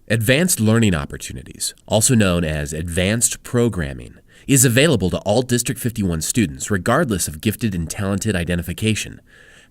Advanced Learning Opportunities, also known as Advanced Programming, is available to all District 51 students regardless of gifted and talented identification.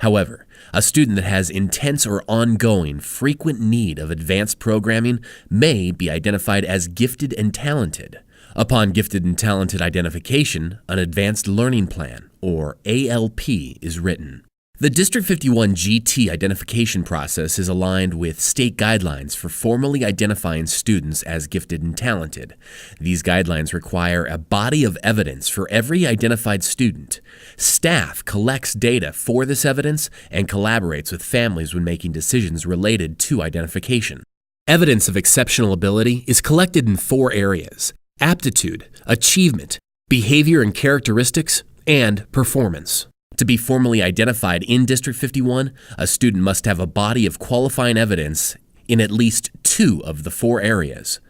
However, a student that has intense or ongoing frequent need of advanced programming may be identified as gifted and talented. Upon gifted and talented identification, an Advanced Learning Plan, or ALP, is written. The District 51 GT identification process is aligned with state guidelines for formally identifying students as gifted and talented. These guidelines require a body of evidence for every identified student. Staff collects data for this evidence and collaborates with families when making decisions related to identification. Evidence of exceptional ability is collected in 4 areas: aptitude, achievement, behavior and characteristics, and performance. To be formally identified in District 51, a student must have a body of qualifying evidence in at least 2 of the 4 areas.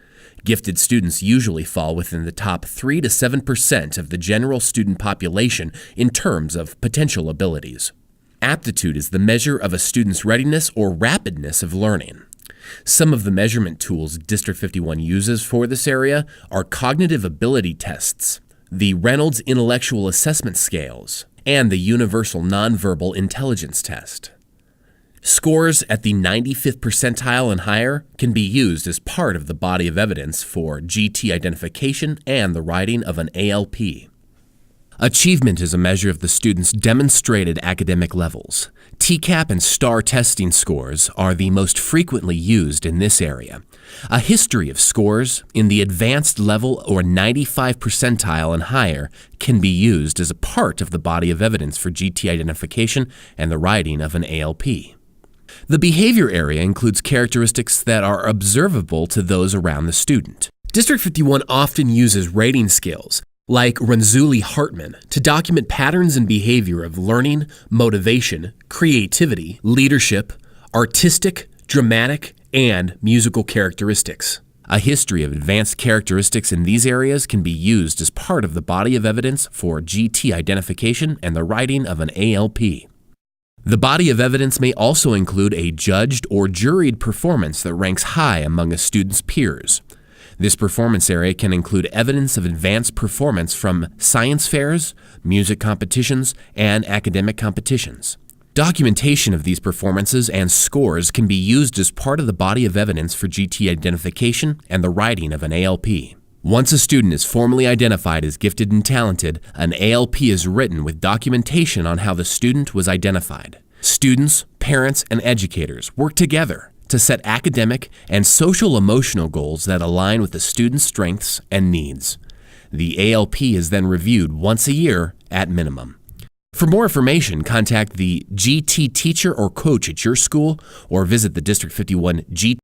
Gifted students usually fall within the top 3 to 7% of the general student population in terms of potential abilities. Aptitude is the measure of a student's readiness or rapidness of learning. Some of the measurement tools District 51 uses for this area are cognitive ability tests, the Reynolds Intellectual Assessment Scales, and the Universal Nonverbal Intelligence Test. Scores at the 95th percentile and higher can be used as part of the body of evidence for GT identification and the writing of an ALP. Achievement is a measure of the student's demonstrated academic levels. TCAP and STAR testing scores are the most frequently used in this area. A history of scores in the advanced level or 95 percentile and higher can be used as a part of the body of evidence for GT identification and the writing of an ALP. The behavior area includes characteristics that are observable to those around the student. District 51 often uses rating scales like Renzulli-Hartman to document patterns and behavior of learning, motivation, creativity, leadership, artistic, dramatic, and musical characteristics. A history of advanced characteristics in these areas can be used as part of the body of evidence for GT identification and the writing of an ALP. The body of evidence may also include a judged or juried performance that ranks high among a student's peers. This performance area can include evidence of advanced performance from science fairs, music competitions, and academic competitions. Documentation of these performances and scores can be used as part of the body of evidence for GT identification and the writing of an ALP. Once a student is formally identified as gifted and talented, an ALP is written with documentation on how the student was identified. Students, parents, and educators work together to set academic and social-emotional goals that align with the student's strengths and needs. The ALP is then reviewed once a year at minimum. For more information, contact the GT teacher or coach at your school or visit the District 51 GT